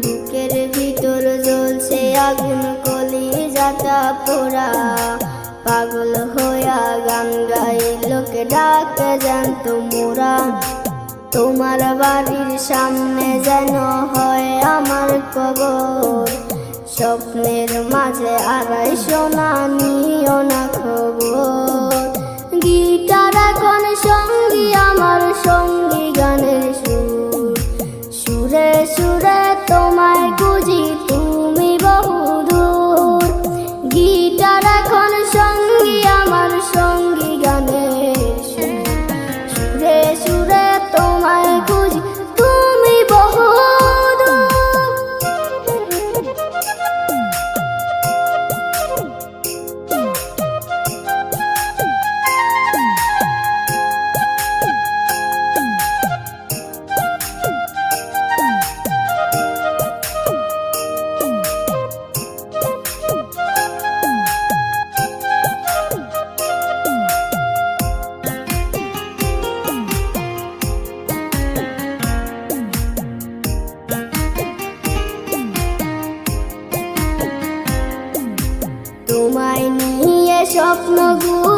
বুকের ভিতর জ্বলছে আগুন, কলিজাটা পোড়া। পাগল হইয়া গান গাই, লোকে ডাকে জ্যান্ত মোরা। তোমার বাড়ির সামনে যেন হয় আমার কবর, স্বপ্নের মাঝে আড়াই সোনা নিও না খবর। গিটার এখন সঙ্গী আমার, সঙ্গী গানের সুর, সুরে সুরে তোমায় খুঁজি তুমি বহুদূর। গিটার এখন সঙ্গী আমার, সঙ্গী গানের সুর, সুরে সুরে তোমায় খুঁজি তুমি বহুদূর। তোমায় নিয়ে স্বপ্নগুলো